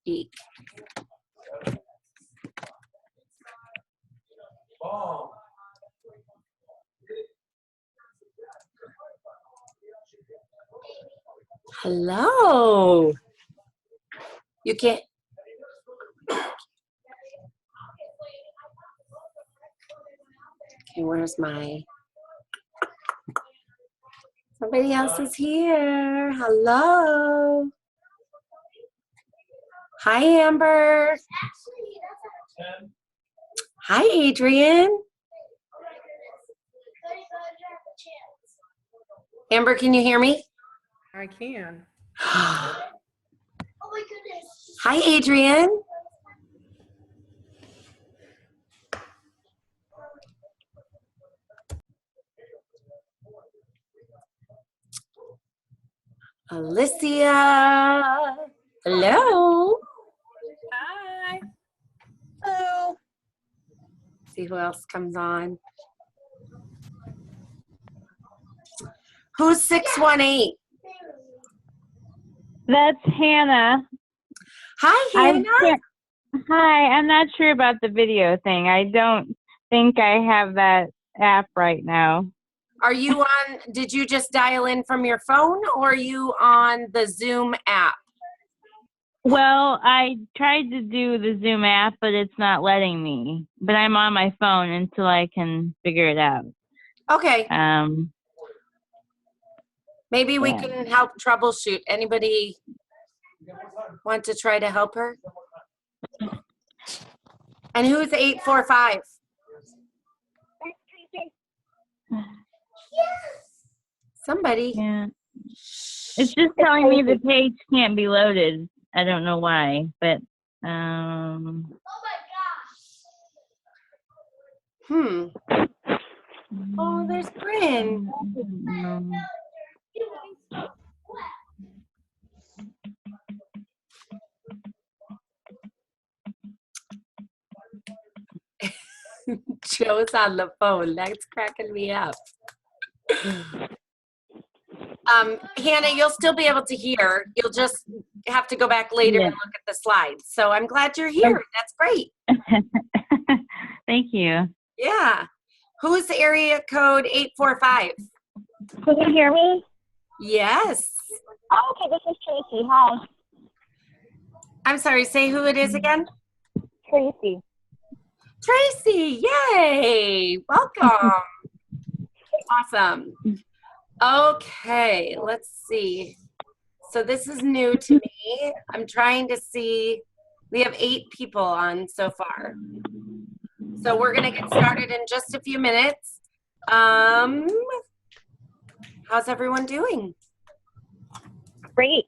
Eek. Hello. You can't. Okay, where's my. Somebody else is here. Hello. Hi, Amber. Hi, Adrian. Amber, can you hear me? I can. Oh my goodness. Hi, Adrian. Alicia. Hello. Hi. Hello. See who else comes on. Who's 618? That's Hannah. Hi, Hannah. Hi, I'm not sure about the video thing. I don't think I have that app right now. Are you on, did you just dial in from your phone or are you on the Zoom app? Well, I tried to do the Zoom app, but it's not letting me. But I'm on my phone until I can figure it out. Okay. Maybe we Yeah. can help troubleshoot. Anybody want to try to help her? And who's 845? Somebody. Yeah. It's just telling me the page can't be loaded. I don't know why, but Oh my gosh. Oh, there's Bryn. Joe's on the phone. That's cracking me up. Hannah, you'll still be able to hear. You'll just have to go back later and look at the slides. So I'm glad you're here. That's great. Thank you. Yeah. Who's area code 845? Can you hear me? Yes. Oh, okay, this is Tracy. Hi. I'm sorry, say who it is again? Tracy. Tracy, yay. Welcome. Awesome. Okay, let's see. So this is new to me. I'm trying to see, we have 8 people on so far. So we're gonna get started in just a few minutes. How's everyone doing? Great.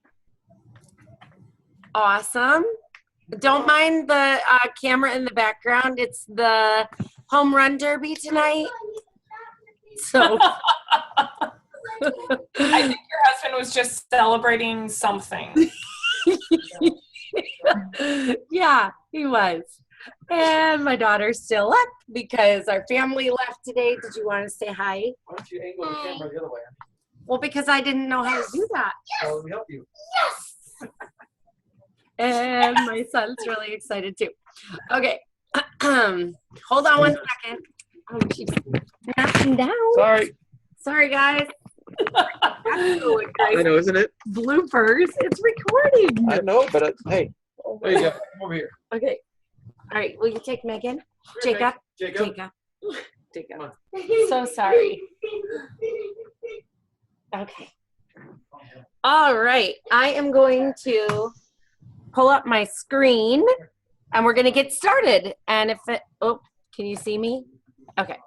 Awesome. Don't mind the camera in the background. It's the home run derby tonight. So I think your husband was just celebrating something. yeah, he was. And my daughter's still up because our family left today. Did you want to say hi? Why don't you angle the camera the other way? Well, because I didn't know how to do that. Yes. Let me help you. Yes. And my son's really excited too. Okay. Hold on one second. Oh, she's knocking down. Sorry. Sorry, guys. I know, isn't it? Bloopers. It's recording. I know, but hey, there you go. Come over here. Okay. All right. Will you take Megan? Jacob. Jacob. Jacob. So sorry. Okay. All right. I am going to pull up my screen and we're going to get started. And if it, oh, can you see me? Okay.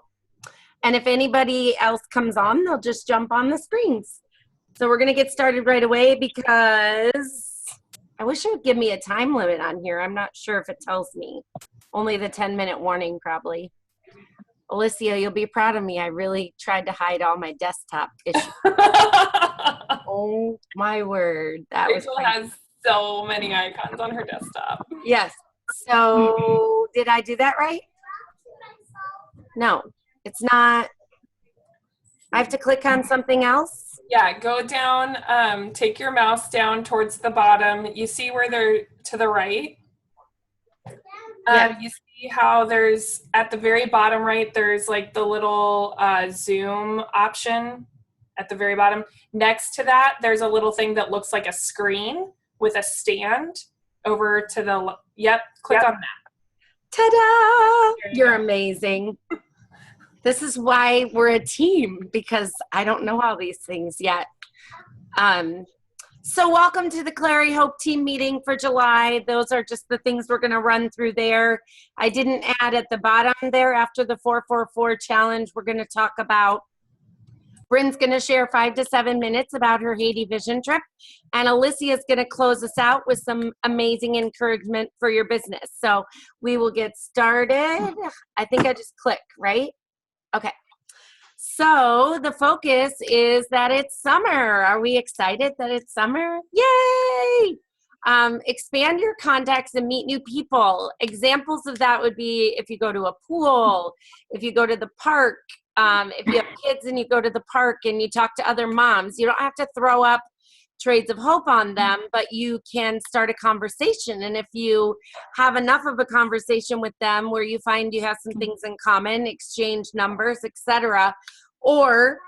And if anybody else comes on, they'll just jump on the screens. So we're going to get started right away because I wish it would give me a time limit on here. I'm not sure if it tells me. Only the 10-minute warning, probably. Alicia, you'll be proud of me. I really tried to hide all my desktop issues. Oh, my word. That Rachel has so many icons on her desktop. Yes. So did I do that right? No. It's not. I have to click on something else. Yeah, go down, take your mouse down towards the bottom. You see where they're to the right? Yeah. You see how there's at the very bottom right, there's like the little zoom option at the very bottom. Next to that, there's a little thing that looks like a screen with a stand over to the, click on that. Ta-da! There you You're go. amazing. This is why we're a team, because I don't know all these things yet. So welcome to the Klere Hope Team meeting for July. Those are just the things we're going to run through there. I didn't add at the bottom there after the 444 challenge. We're going to talk about, Bryn's going to share 5 to 7 minutes about her Haiti vision trip. And Alicia is going to close us out with some amazing encouragement for your business. So we will get started. I think I just click, right? Okay. So the focus is that it's summer. Are we excited that it's summer? Yay! Expand your contacts and meet new people. Examples of that would be if you go to a pool, if you go to the park, if you have kids and you go to the park and you talk to other moms. You don't have to throw up trades of hope on them, but you can start a conversation. And if you have enough of a conversation with them where you find you have some things in common, exchange numbers, etc., or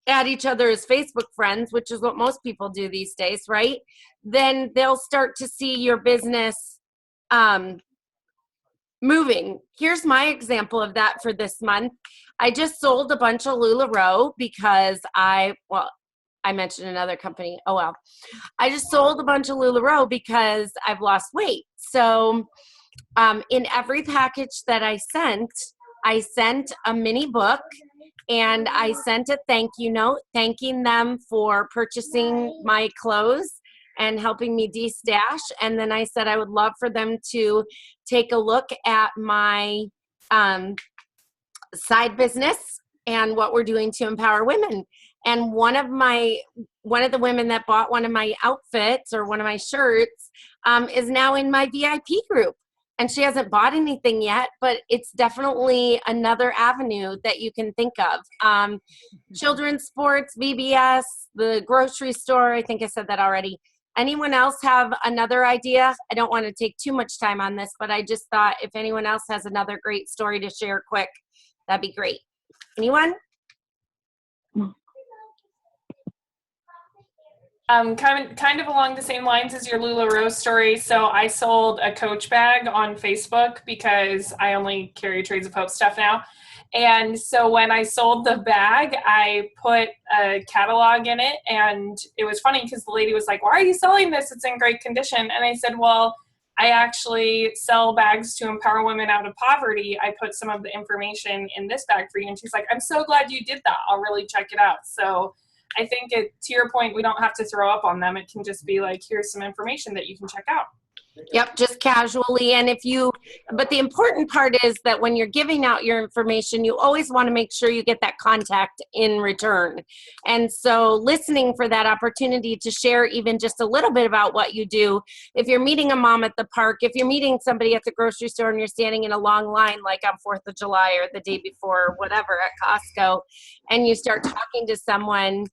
add each other as Facebook friends, which is what most people do these days, right? Then they'll start to see your business moving. Here's my example of that for this month. I just sold a bunch of LuLaRoe because I mentioned another company. Oh, well. I just sold a bunch of LuLaRoe because I've lost weight. So in every package that I sent a mini book, and I sent a thank you note thanking them for purchasing my clothes and helping me de-stash. And then I said I would love for them to take a look at my side business and what we're doing to empower women. And one of the women that bought one of my outfits or one of my shirts is now in my VIP group. And she hasn't bought anything yet, but it's definitely another avenue that you can think of. Children's sports, VBS, the grocery store, I think I said that already. Anyone else have another idea? I don't want to take too much time on this, but I just thought if anyone else has another great story to share quick, that'd be great. Anyone? Kind of along the same lines as your LuLaRoe story. So I sold a Coach bag on Facebook because I only carry Trades of Hope stuff now. And so when I sold the bag, I put a catalog in it. And it was funny because the lady was like, "Why are you selling this? It's in great condition." And I said, "Well, I actually sell bags to empower women out of poverty. I put some of the information in this bag for you." And she's like, "I'm so glad you did that. I'll really check it out." So I think to your point, we don't have to throw up on them. It can just be like, here's some information that you can check out. Yep, just casually. And but the important part is that when you're giving out your information, you always want to make sure you get that contact in return. And so listening for that opportunity to share even just a little bit about what you do. If you're meeting a mom at the park, if you're meeting somebody at the grocery store and you're standing in a long line like on 4th of July or the day before or whatever at Costco, and you start talking to someone,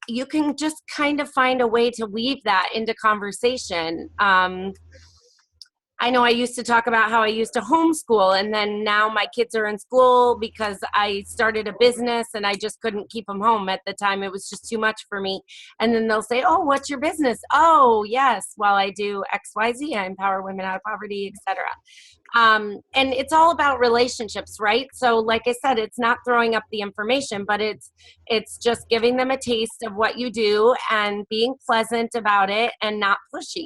you can just kind of find a way to weave that into conversation. I know I used to talk about how I used to homeschool, and then now my kids are in school because I started a business and I just couldn't keep them home at the time. It was just too much for me. And then they'll say, "Oh, what's your business?" "Oh, yes, well, I do XYZ. I empower women out of poverty, etc." And it's all about relationships, right? So like I said, it's not throwing up the information, but it's just giving them a taste of what you do and being pleasant about it and not pushy.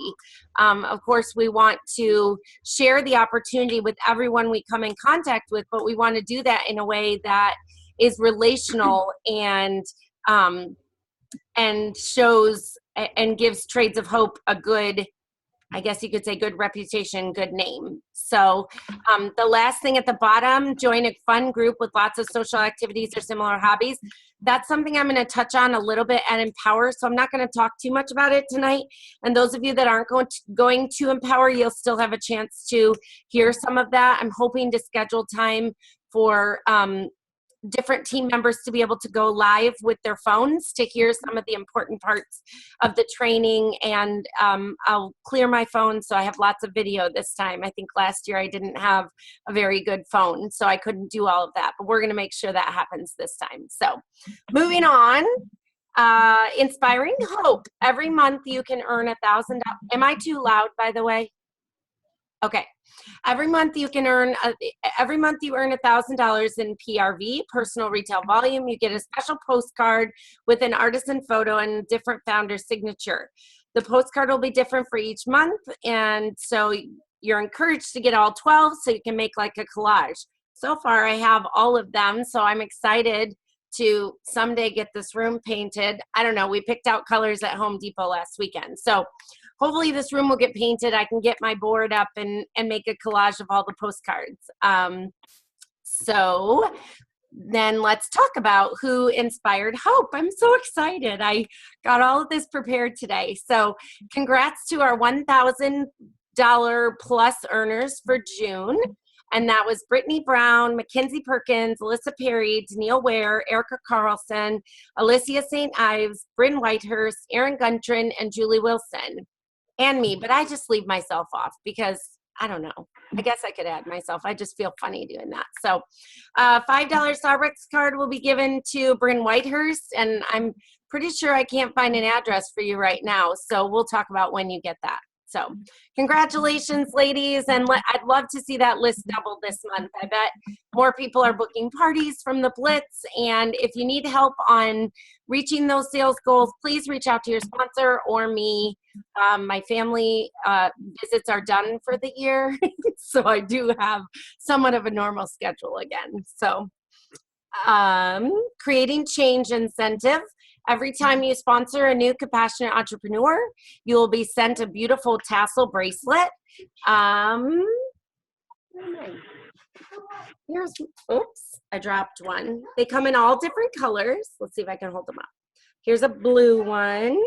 Of course, we want to share the opportunity with everyone we come in contact with, but we want to do that in a way that is relational and shows and gives Trades of Hope a good, I guess you could say, good reputation, good name. So the last thing at the bottom, join a fun group with lots of social activities or similar hobbies. That's something I'm going to touch on a little bit at Empower, so I'm not going to talk too much about it tonight. And those of you that aren't going to Empower, you'll still have a chance to hear some of that. I'm hoping to schedule time for different team members to be able to go live with their phones to hear some of the important parts of the training. And I'll clear my phone so I have lots of video this time. I think last year I didn't have a very good phone, so I couldn't do all of that. But we're going to make sure that happens this time. So moving on. Inspiring hope. Every month you can earn $1,000. Am I too loud, by the way? Okay. Every month you can earn, every month you earn $1,000 in PRV, personal retail volume. You get a special postcard with an artisan photo and different founder signature. The postcard will be different for each month, and so you're encouraged to get all 12 so you can make like a collage. So far I have all of them, so I'm excited to someday get this room painted. I don't know, we picked out colors at Home Depot last weekend. So hopefully this room will get painted. I can get my board up and make a collage of all the postcards. So then let's talk about who inspired hope. I'm so excited. I got all of this prepared today. So congrats to our $1,000 plus earners for June. And that was Brittany Brown, Mackenzie Perkins, Alyssa Perry, Danielle Ware, Erica Carlson, Alicia St. Ives, Bryn Whitehurst, Erin Guntrin, and Julie Wilson. And me, but I just leave myself off because I don't know. I guess I could add myself. I just feel funny doing that. So $5 Starbucks card will be given to Bryn Whitehurst, and I'm pretty sure I can't find an address for you right now. So we'll talk about when you get that. So congratulations, ladies, and I'd love to see that list double this month. I bet more people are booking parties from the Blitz, and if you need help on reaching those sales goals, please reach out to your sponsor or me. My family visits are done for the year, so I do have somewhat of a normal schedule again. So creating change incentive. Every time you sponsor a new compassionate entrepreneur, you will be sent a beautiful tassel bracelet. Here's, oops, I dropped one. They come in all different colors. Let's see if I can hold them up. Here's a blue one,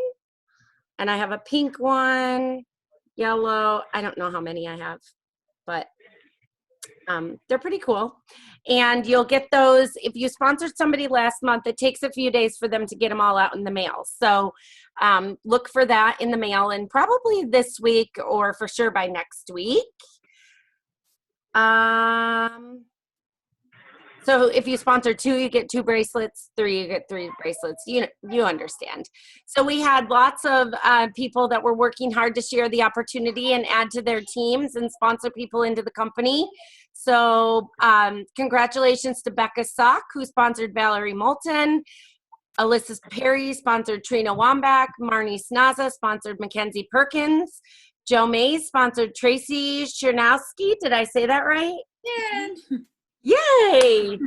and I have a pink one, yellow. I don't know how many I have, but they're pretty cool. And you'll get those if you sponsored somebody last month. It takes a few days for them to get them all out in the mail, so look for that in the mail, and probably this week or for sure by next week. So if you sponsor 2, you get 2 bracelets. 3, you get 3 bracelets. You understand. So we had lots of people that were working hard to share the opportunity and add to their teams and sponsor people into the company. So congratulations to Becca Sock, who sponsored Valerie Moulton. Alyssa Perry sponsored Trina Wambach. Marnie Snaza sponsored Mackenzie Perkins. Joe Mays sponsored Tracy Chernowski. Did I say that right? Yeah. Yay!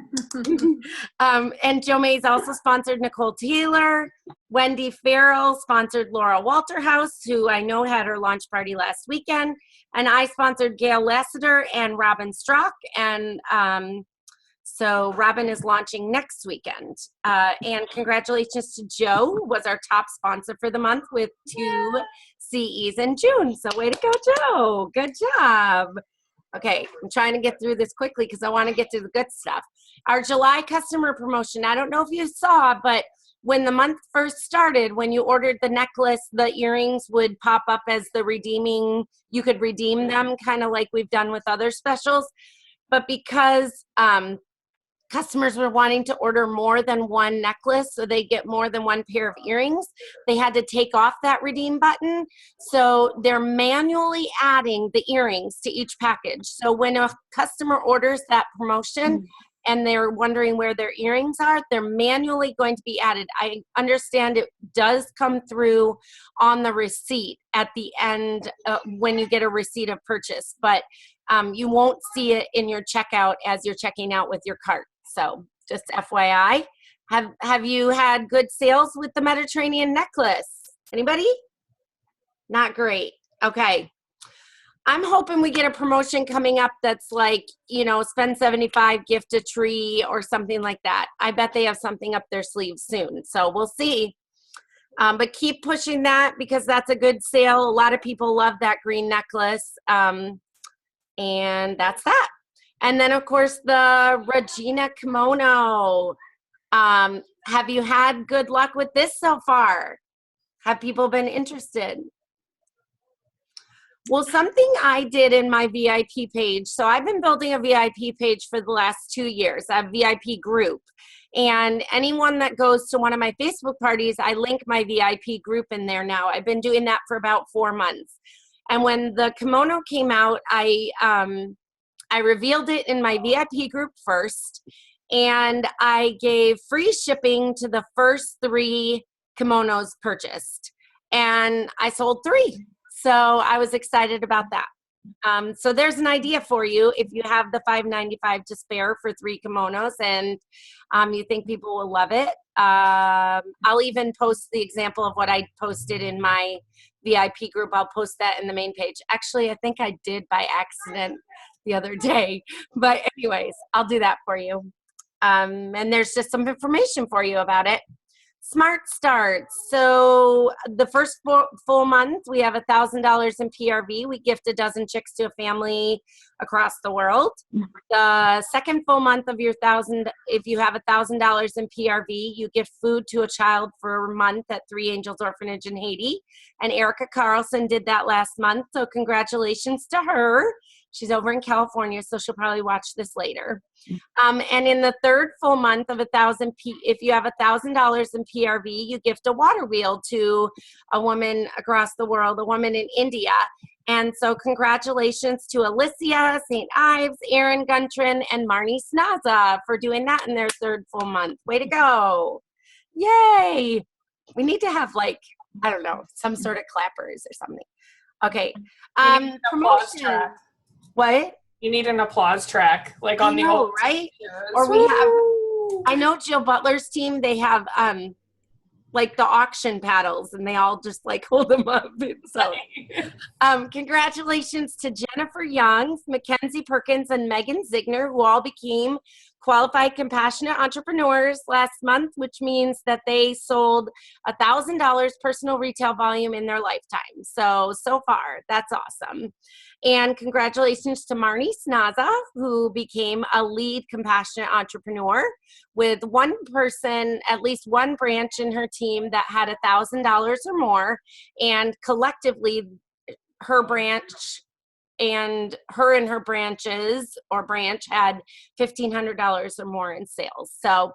And Joe Mays also sponsored Nicole Taylor. Wendy Farrell sponsored Laura Walterhouse, who I know had her launch party last weekend. And I sponsored Gail Lassiter and Robin Strock. And so Robin is launching next weekend. And congratulations to Joe, who was our top sponsor for the month with 2 CEs in June. So way to go, Joe. Good job. Okay, I'm trying to get through this quickly because I want to get to the good stuff. Our July customer promotion, I don't know if you saw, but when the month first started, when you ordered the necklace, the earrings would pop up as the redeeming, you could redeem them kind of like we've done with other specials. But because customers were wanting to order more than 1 necklace, so they get more than 1 pair of earrings, they had to take off that redeem button. So they're manually adding the earrings to each package. So when a customer orders that promotion and they're wondering where their earrings are, they're manually going to be added. I understand it does come through on the receipt at the end when you get a receipt of purchase, but you won't see it in your checkout as you're checking out with your cart. So just FYI, have you had good sales with the Mediterranean necklace? Anybody? Not great. Okay. I'm hoping we get a promotion coming up that's like, spend 75, gift a tree or something like that. I bet they have something up their sleeves soon. So we'll see. But keep pushing that because that's a good sale. A lot of people love that green necklace. And that's that. And then, of course, the Regina kimono. Have you had good luck with this so far? Have people been interested? Well, something I did in my VIP page, so I've been building a VIP page for the last 2 years, a VIP group. And anyone that goes to one of my Facebook parties, I link my VIP group in there now. I've been doing that for about 4 months. And when the kimono came out, I revealed it in my VIP group first, and I gave free shipping to the first 3 kimonos purchased. And I sold 3. So I was excited about that. So there's an idea for you if you have the $5.95 to spare for 3 kimonos and you think people will love it. I'll even post the example of what I posted in my VIP group. I'll post that in the main page. Actually, I think I did by accident the other day. But anyways, I'll do that for you. And there's just some information for you about it. Smart Starts. So the first full month, we have $1,000 in PRV. We gift a dozen chicks to a family across the world. The second full month of your if you have $1,000 in PRV, you gift food to a child for a month at 3 Angels Orphanage in Haiti. And Erica Carlson did that last month. So congratulations to her. She's over in California, so she'll probably watch this later. And in the third full month of if you have $1,000 in PRV, you gift a water wheel to a woman across the world, a woman in India. And so congratulations to Alicia, St. Ives, Erin Guntrin, and Marnie Snaza for doing that in their third full month. Way to go. Yay. We need to have I don't know, some sort of clappers or something. Okay. Promotion. What? You need an applause track, like on the old right? shows. Or we have, I know Jill Butler's team, they have the auction paddles and they all just hold them up. So congratulations to Jennifer Young, Mackenzie Perkins, and Megan Zigner, who all became qualified compassionate entrepreneurs last month, which means that they sold $1,000 personal retail volume in their lifetime. So far, that's awesome. And congratulations to Marnie Snaza, who became a lead compassionate entrepreneur with one person, at least one branch in her team that had $1,000 or more. And collectively, her branch and her branches or branch had $1,500 or more in sales. So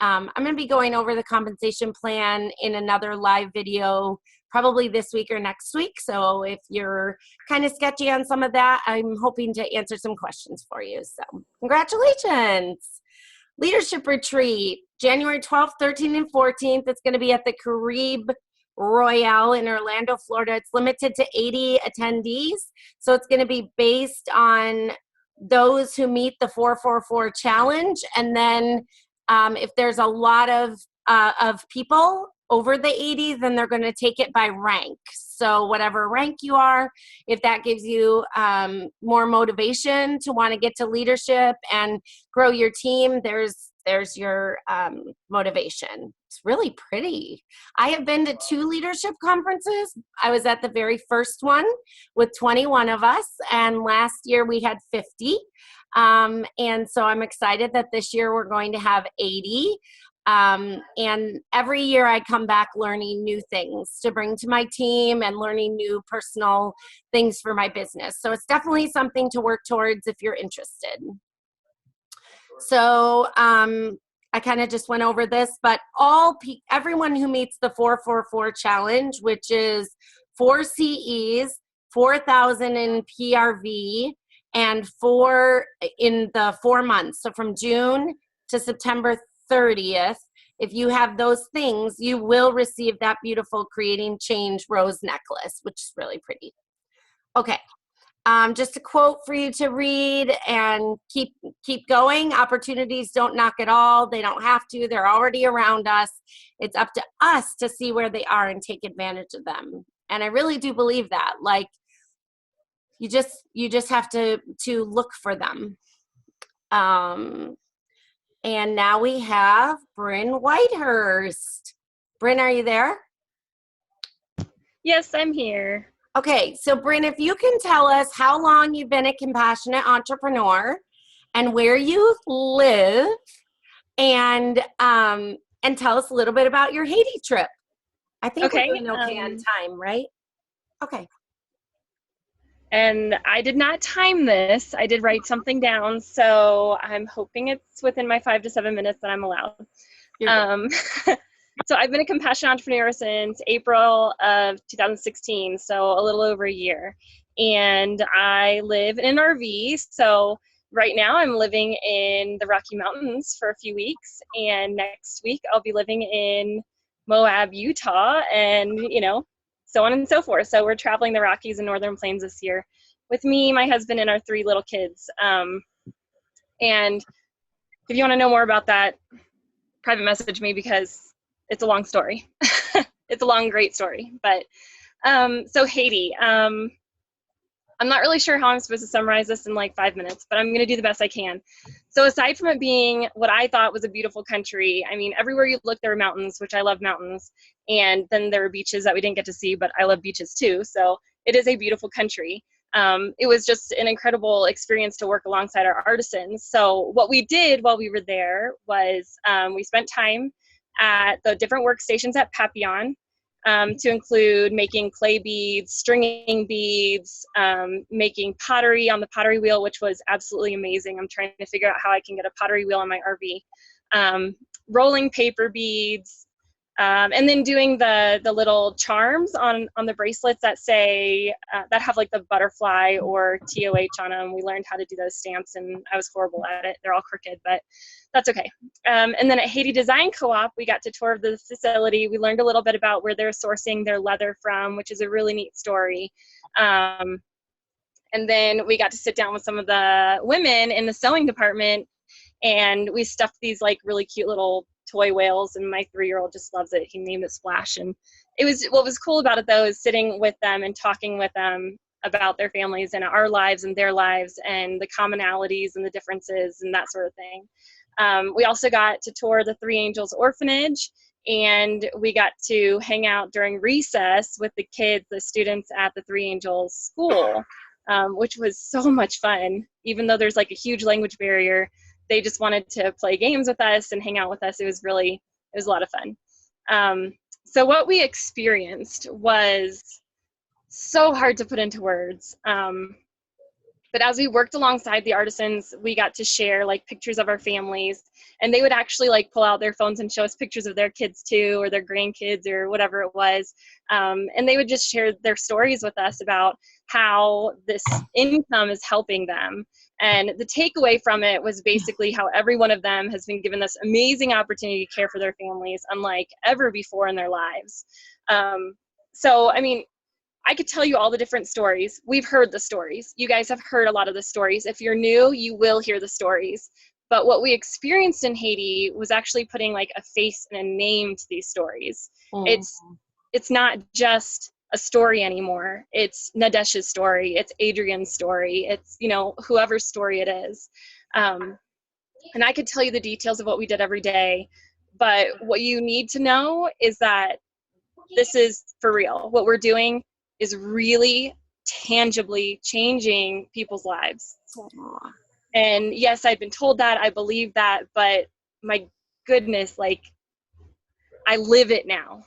I'm going to be going over the compensation plan in another live video probably this week or next week. So if you're kind of sketchy on some of that, I'm hoping to answer some questions for you. So congratulations. Leadership Retreat, January 12th, 13th, and 14th. It's going to be at the Caribe Royale in Orlando, Florida. It's limited to 80 attendees. So it's going to be based on those who meet the 444 challenge. And then if there's a lot of people over the 80, then they're going to take it by rank. So whatever rank you are, if that gives you more motivation to want to get to leadership and grow your team, there's your motivation. It's really pretty. I have been to 2 leadership conferences. I was at the very first one with 21 of us, and last year we had 50. And so I'm excited that this year we're going to have 80. And every year I come back learning new things to bring to my team and learning new personal things for my business. So it's definitely something to work towards if you're interested. So I kind of just went over this, but everyone who meets the 444 challenge, which is 4 CEs, 4,000 in PRV, and 4 in the 4 months. So from June to September 30th, if you have those things, you will receive that beautiful Creating Change rose necklace, which is really pretty. Okay. Just a quote for you to read and keep going. Opportunities don't knock at all. They don't have to. They're already around us. It's up to us to see where they are and take advantage of them. And I really do believe that. You just have to look for them. And now we have Bryn Whitehurst. Bryn, are you there? Yes, I'm here. Okay, so Bryn, if you can tell us how long you've been a compassionate entrepreneur and where you live, and tell us a little bit about your Haiti trip. I think Okay, we're doing okay on time, right? Okay. and I did not time this. I did write something down, so I'm hoping it's within my 5 to 7 minutes that I'm allowed. You're good. So I've been a compassion entrepreneur since April of 2016, so a little over a year. And I live in an RV, so right now I'm living in the Rocky Mountains for a few weeks, and next week I'll be living in Moab, Utah, and so on and so forth. So we're traveling the Rockies and Northern Plains this year with me, my husband, and our 3 little kids. And if you want to know more about that, private message me, because it's a long story. It's a long, great story. But so Haiti, I'm not really sure how I'm supposed to summarize this in like 5 minutes, but I'm going to do the best I can. So aside from it being what I thought was a beautiful country, I mean, everywhere you look, there are mountains, which I love mountains. And then there are beaches that we didn't get to see, but I love beaches too. So it is a beautiful country. It was just an incredible experience to work alongside our artisans. So what we did while we were there was we spent time at the different workstations at Papillon, to include making clay beads, stringing beads, making pottery on the pottery wheel, which was absolutely amazing. I'm trying to figure out how I can get a pottery wheel on my RV. Rolling paper beads, and then doing the little charms on the bracelets that say, that have like the butterfly or TOH on them. We learned how to do those stamps, and I was horrible at it. They're all crooked, but that's okay. And then at Haiti Design Co-op, we got to tour the facility. We learned a little bit about where they're sourcing their leather from, which is a really neat story. And then we got to sit down with some of the women in the sewing department, and we stuffed these like really cute little toy whales, and my 3-year-old just loves it. He named it Splash. And it was, what was cool about it though is sitting with them and talking with them about their families and our lives and their lives and the commonalities and the differences and that sort of thing. We also got to tour the 3 Angels Orphanage, and we got to hang out during recess with the kids, the students at the 3 Angels school, which was so much fun. Even though there's like a huge language barrier, they just wanted to play games with us and hang out with us. It was a lot of fun. So what we experienced was so hard to put into words. But as we worked alongside the artisans, we got to share like pictures of our families, and they would actually like pull out their phones and show us pictures of their kids too, or their grandkids or whatever it was. And they would just share their stories with us about how this income is helping them. And the takeaway from it was basically how every one of them has been given this amazing opportunity to care for their families, unlike ever before in their lives. So, I mean, I could tell you all the different stories. We've heard the stories. You guys have heard a lot of the stories. If you're new, you will hear the stories. But what we experienced in Haiti was actually putting like a face and a name to these stories. It's not just a story anymore. It's Nadesh's story. It's Adrian's story. It's, whoever's story it is. And I could tell you the details of what we did every day. But what you need to know is that this is for real. What we're doing is really tangibly changing people's lives. And yes, I've been told that, I believe that, but my goodness, like, I live it now.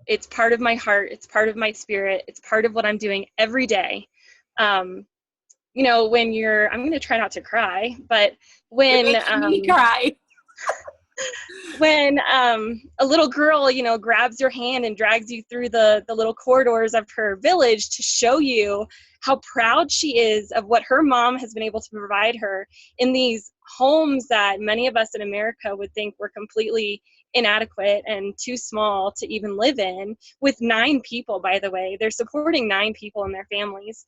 It's part of my heart, it's part of my spirit, it's part of what I'm doing every day. When you're, I'm gonna try not to cry, but when me cry. When a little girl, grabs your hand and drags you through the little corridors of her village to show you how proud she is of what her mom has been able to provide her in these homes that many of us in America would think were completely inadequate and too small to even live in, with 9 people, by the way. They're supporting 9 people and their families.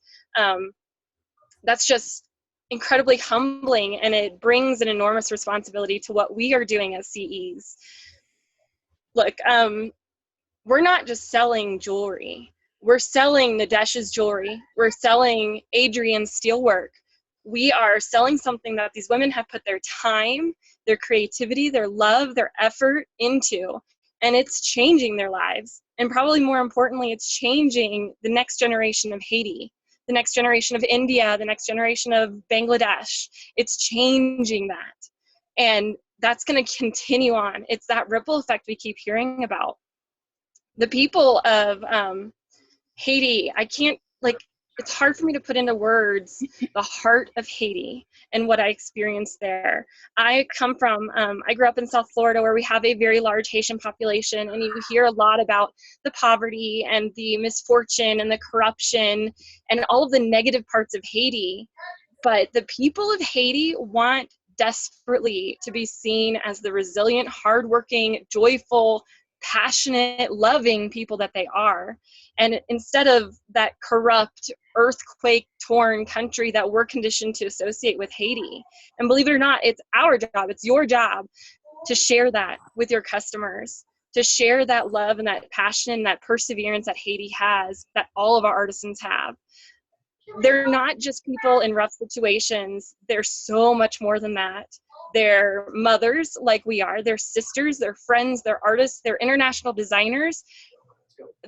That's just incredibly humbling, and it brings an enormous responsibility to what we are doing as CEs. Look, we're not just selling jewelry. We're selling Nadesh's jewelry. We're selling Adrian's steelwork. We are selling something that these women have put their time, their creativity, their love, their effort into, and it's changing their lives. And probably more importantly, it's changing the next generation of Haiti, the next generation of India, the next generation of Bangladesh. It's changing that. And that's going to continue on. It's that ripple effect we keep hearing about. The people of Haiti, I can't, like, it's hard for me to put into words the heart of Haiti and what I experienced there. I come from, I grew up in South Florida, where we have a very large Haitian population, and you hear a lot about the poverty and the misfortune and the corruption and all of the negative parts of Haiti. But the people of Haiti want desperately to be seen as the resilient, hardworking, joyful, passionate, loving people that they are. And instead of that corrupt, earthquake-torn country that we're conditioned to associate with Haiti. And believe it or not, it's our job, it's your job to share that with your customers, to share that love and that passion and that perseverance that Haiti has, that all of our artisans have. They're not just people in rough situations. They're so much more than that. They're mothers like we are. They're sisters, they're friends, they're artists, they're international designers.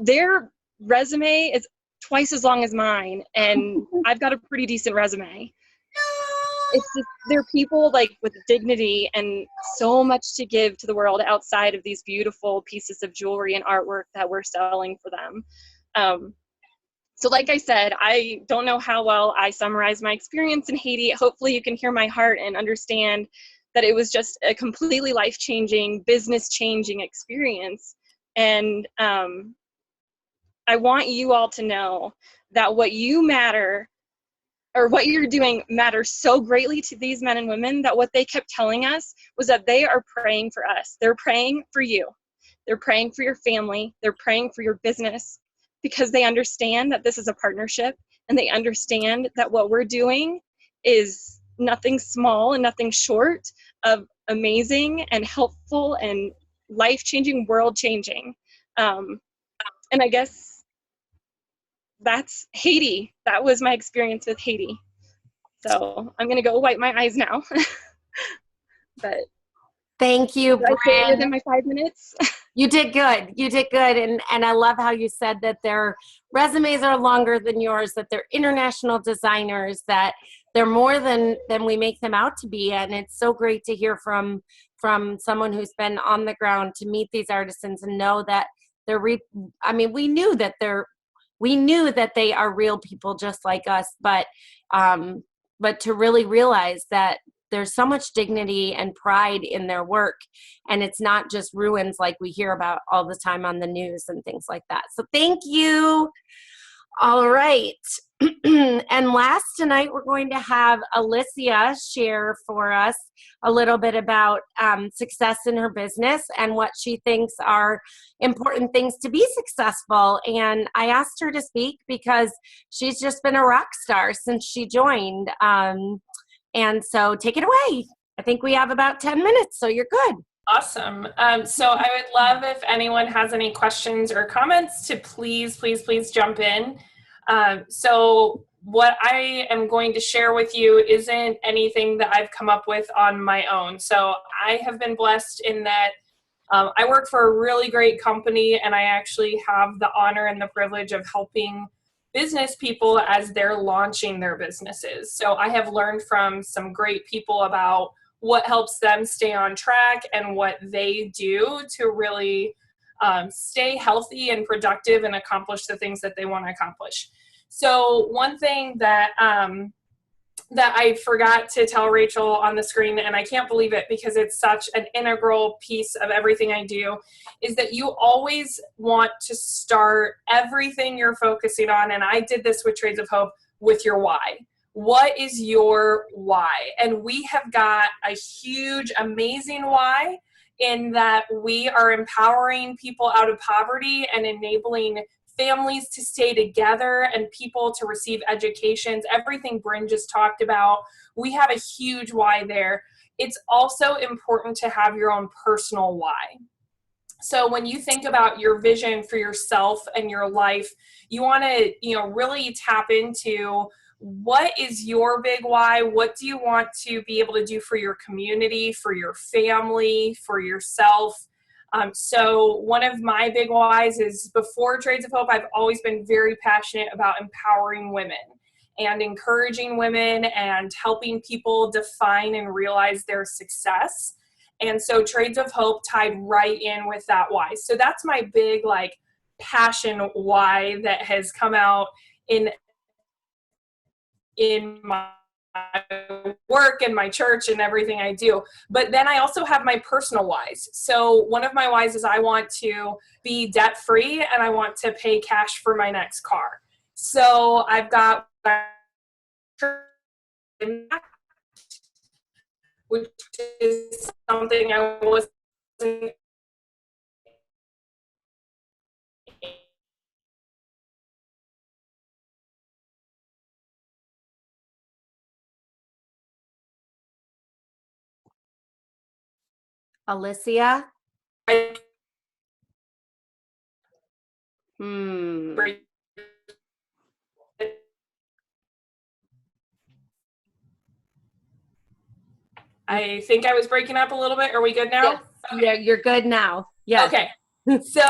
Their resume is twice as long as mine, and I've got a pretty decent resume. It's just, they're people like with dignity and so much to give to the world outside of these beautiful pieces of jewelry and artwork that we're selling for them. So like I said, I don't know how well I summarize my experience in Haiti. Hopefully you can hear my heart and understand that it was just a completely life-changing, business-changing experience. And I want you all to know that what you matter, or what you're doing, matters so greatly to these men and women, that what they kept telling us was that they are praying for us. They're praying for you. They're praying for your family. They're praying for your business, because they understand that this is a partnership, and they understand that what we're doing is nothing small and nothing short of amazing and helpful and life-changing, world-changing. And I guess that's Haiti. That was my experience with Haiti. So I'm gonna go wipe my eyes now. But Thank you, did I say it Bryn. within my 5 minutes? You did good. You did good. And I love how you said that their resumes are longer than yours, that they're international designers, that they're more than we make them out to be. And it's so great to hear from someone who's been on the ground to meet these artisans and know that they're we knew that they are real people just like us, but to really realize that there's so much dignity and pride in their work, and it's not just ruins like we hear about all the time on the news and things like that. So thank you. All right. And last tonight, we're going to have Alicia share for us a little bit about success in her business and what she thinks are important things to be successful. And I asked her to speak because she's just been a rock star since she joined. And so take it away. I think we have about 10 minutes, so you're good. Awesome. So I would love if anyone has any questions or comments to please jump in. So what I am going to share with you isn't anything that I've come up with on my own. So I have been blessed in that I work for a really great company, and I actually have the honor and the privilege of helping business people as they're launching their businesses. So I have learned from some great people about what helps them stay on track and what they do to really stay healthy and productive and accomplish the things that they want to accomplish. So one thing that that I forgot to tell Rachel on the screen, and I can't believe it because it's such an integral piece of everything I do, is that you always want to start everything you're focusing on, and I did this with Trades of Hope, with your why. What is your why? And we have got a huge, amazing why in that we are empowering people out of poverty and enabling families to stay together and people to receive educations, everything Bryn just talked about. We have a huge why there. It's also important to have your own personal why. So when you think about your vision for yourself and your life, you want to, really tap into what is your big why? What do you want to be able to do for your community, for your family, for yourself? So one of my big whys is before Trades of Hope, I've always been very passionate about empowering women. and encouraging women and helping people define and realize their success. And so Trades of Hope tied right in with that why. So that's my big like passion why that has come out in my work and my church and everything I do. But then I also have my personal whys. So one of my whys is I want to be debt free and I want to pay cash for my next car. So I've got, which is something I wasn't Alicia? I think I was breaking up a little bit. Are we good now? Yes. Yeah, you're good now. Yes. Okay. So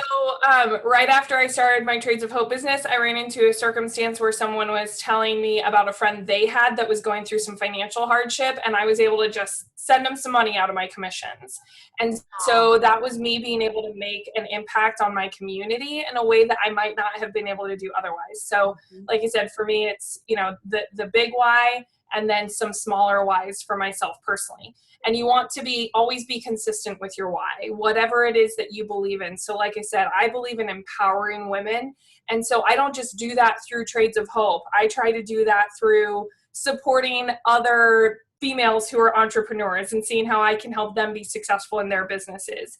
right after I started my Trades of Hope business, I ran into a circumstance where someone was telling me about a friend they had that was going through some financial hardship, and I was able to just send them some money out of my commissions. And so that was me being able to make an impact on my community in a way that I might not have been able to do otherwise. So like I said, for me, it's, you know, the big why and then some smaller whys for myself personally. And you want to always be consistent with your why, whatever it is that you believe in. So like I said, I believe in empowering women. And so I don't just do that through Trades of Hope. I try to do that through supporting other females who are entrepreneurs and seeing how I can help them be successful in their businesses,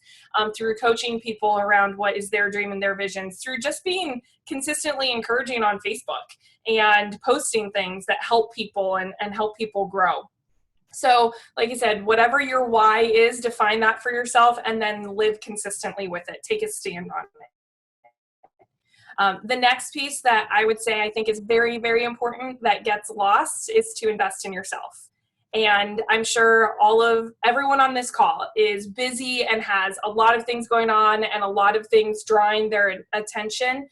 through coaching people around what is their dream and their visions, through just being consistently encouraging on Facebook and posting things that help people and help people grow. So like I said, whatever your why is, define that for yourself and then live consistently with it. Take a stand on it. The next piece that I would say I think is very, very important that gets lost is to invest in yourself. And I'm sure everyone on this call is busy and has a lot of things going on and a lot of things drawing their attention.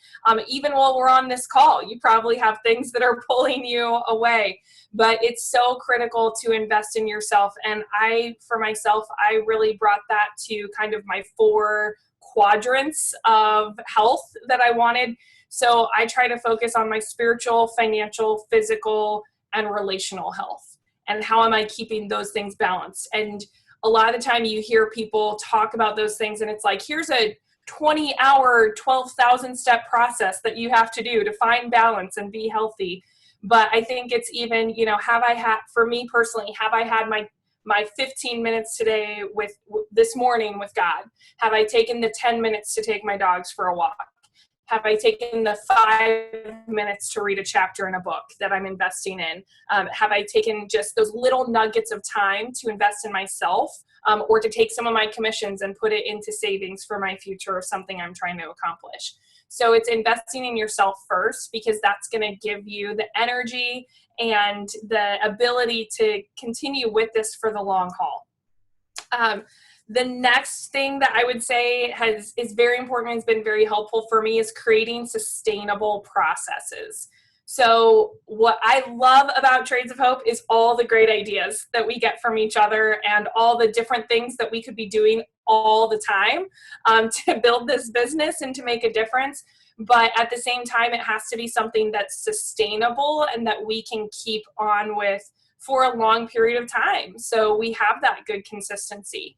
Even while we're on this call, you probably have things that are pulling you away. But it's so critical to invest in yourself. And for myself, I really brought that to kind of my 4 quadrants of health that I wanted. So I try to focus on my spiritual, financial, physical, and relational health. And how am I keeping those things balanced? And a lot of the time you hear people talk about those things and it's like, here's a 20-hour, 12,000 step process that you have to do to find balance and be healthy. But I think it's even, you know, for me personally, have I had my 15 minutes today this morning with God? Have I taken the 10 minutes to take my dogs for a walk? Have I taken the 5 minutes to read a chapter in a book that I'm investing in? Have I taken just those little nuggets of time to invest in myself, or to take some of my commissions and put it into savings for my future or something I'm trying to accomplish? So it's investing in yourself first, because that's going to give you the energy and the ability to continue with this for the long haul. The next thing that I would say is very important and has been very helpful for me is creating sustainable processes. So what I love about Trades of Hope is all the great ideas that we get from each other and all the different things that we could be doing all the time to build this business and to make a difference. But at the same time, it has to be something that's sustainable and that we can keep on with for a long period of time. So we have that good consistency.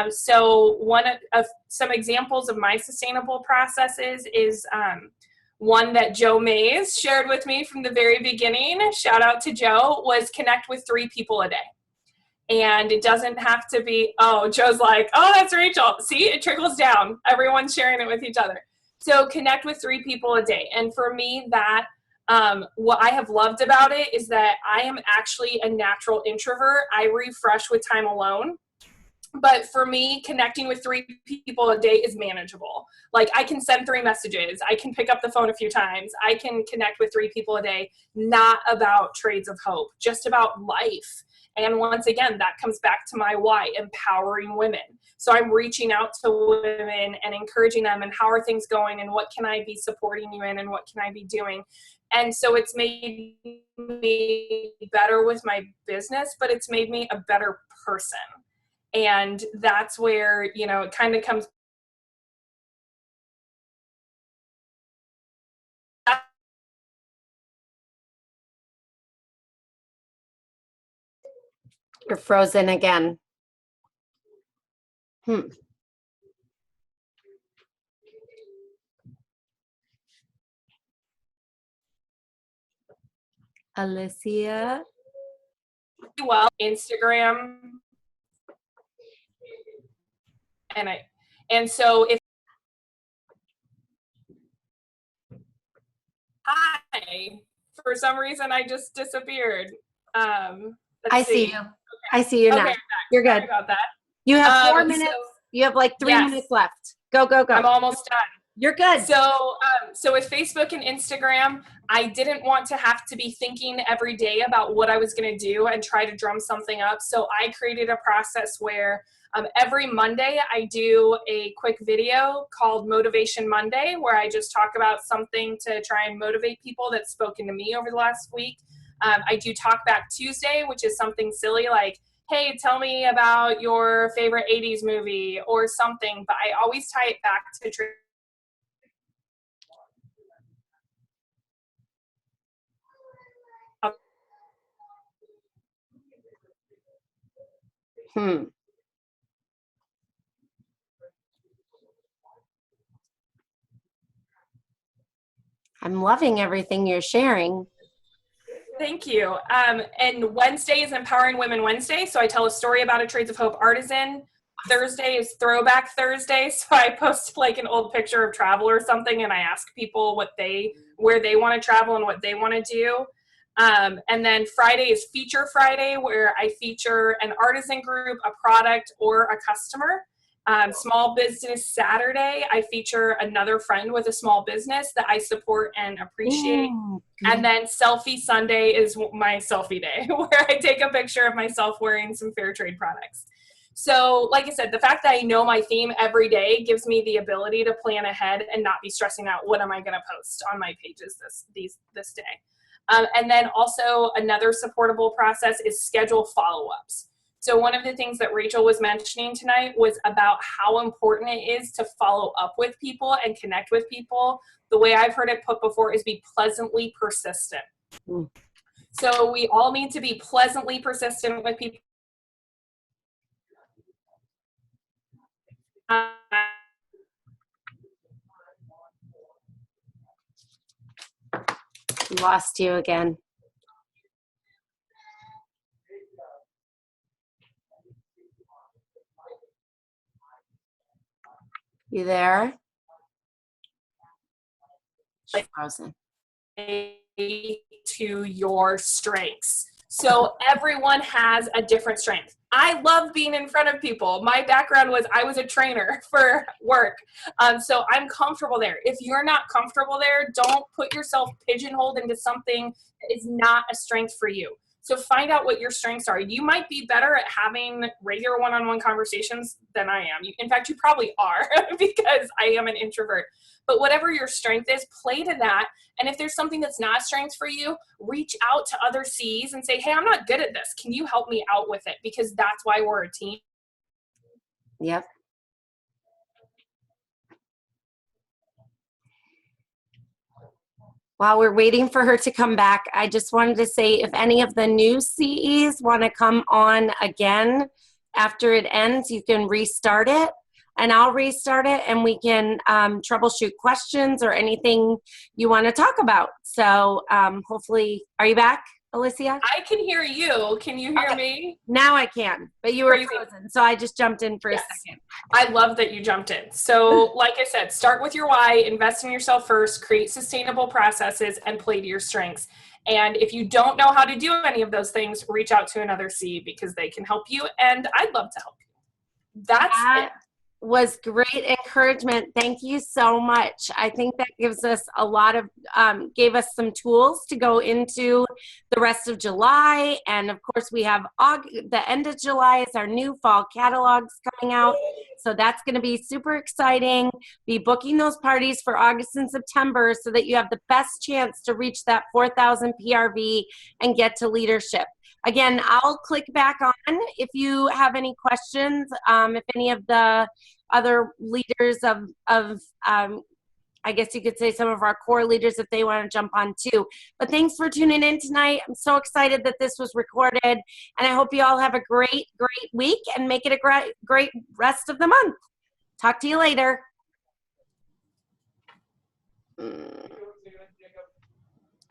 So one of some examples of my sustainable processes is one that Joe Mays shared with me from the very beginning. Shout out to Joe, was connect with 3 people a day. And it doesn't have to be, Joe's like, oh, that's Rachel. See, it trickles down. Everyone's sharing it with each other. So connect with 3 people a day. And for me, that what I have loved about it is that I am actually a natural introvert. I refresh with time alone. But for me, connecting with 3 people a day is manageable. Like, I can send 3 messages. I can pick up the phone a few times. I can connect with 3 people a day, not about Trades of Hope, just about life. And once again, that comes back to my why, empowering women. So I'm reaching out to women and encouraging them, and how are things going, and what can I be supporting you in, and what can I be doing? And so it's made me better with my business, but it's made me a better person. And that's where, you know, it kind of comes. You're frozen again. Alicia. Well, Instagram. And so if, hi, for some reason I just disappeared. I see you. Okay. I see you now. Okay, You're good. sorry about that. You have 4 So minutes. You have like 3 yes. minutes left. Go, go, go. I'm almost done. You're good. So, so with Facebook and Instagram, I didn't want to have to be thinking every day about what I was going to do and try to drum something up. So I created a process where every Monday I do a quick video called Motivation Monday, where I just talk about something to try and motivate people that's spoken to me over the last week. I do Talk Back Tuesday, which is something silly like, hey, tell me about your favorite 80s movie or something, but I always tie it back to I'm loving everything you're sharing. Thank you. And Wednesday is Empowering Women Wednesday. So I tell a story about a Trades of Hope artisan. Thursday is Throwback Thursday. So I post like an old picture of travel or something, and I ask people where they want to travel and what they want to do. And then Friday is Feature Friday, where I feature an artisan group, a product, or a customer. Small Business Saturday, I feature another friend with a small business that I support and appreciate. And then Selfie Sunday is my selfie day, where I take a picture of myself wearing some fair trade products. So like I said, the fact that I know my theme every day gives me the ability to plan ahead and not be stressing out, what am I going to post on my pages this day? And then also another supportable process is schedule follow-ups. So one of the things that Rachel was mentioning tonight was about how important it is to follow up with people and connect with people. The way I've heard it put before is be pleasantly persistent. So we all need to be pleasantly persistent with people. Lost you again. You there? She's frozen. To your strengths. So everyone has a different strength. I love being in front of people. My background was I was a trainer for work. So I'm comfortable there. If you're not comfortable there, don't put yourself pigeonholed into something that is not a strength for you. So find out what your strengths are. You might be better at having regular one-on-one conversations than I am. In fact, you probably are because I am an introvert. But whatever your strength is, play to that. And if there's something that's not a strength for you, reach out to other Cs and say, hey, I'm not good at this. Can you help me out with it? Because that's why we're a team. Yep. While we're waiting for her to come back, I just wanted to say if any of the new CEs want to come on again after it ends, you can restart it. And I'll restart it and we can troubleshoot questions or anything you want to talk about. So hopefully, are you back, Alicia? I can hear you. Can you hear me? Now I can, but you were Crazy. frozen. So I just jumped in for a second. I love that you jumped in. So like I said, start with your why, invest in yourself first, create sustainable processes, and play to your strengths. And if you don't know how to do any of those things, reach out to another C because they can help you. And I'd love to help you. That's it. was great encouragement. Thank you so much. I think that gives us a lot of, gave us some tools to go into the rest of July. And of course, we have the end of July is our new fall catalogs coming out. So that's going to be super exciting. Be booking those parties for August and September so that you have the best chance to reach that 4,000 PRV and get to leadership. Again, I'll click back on if you have any questions, if any of the other leaders of I guess you could say some of our core leaders, if they want to jump on too. But thanks for tuning in tonight. I'm so excited that this was recorded, and I hope you all have a great, great week and make it a great rest of the month. Talk to you later.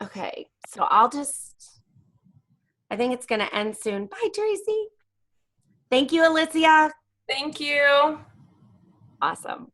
Okay, so I think it's going to end soon. Bye, Tracy. Thank you, Alicia. Thank you. Awesome.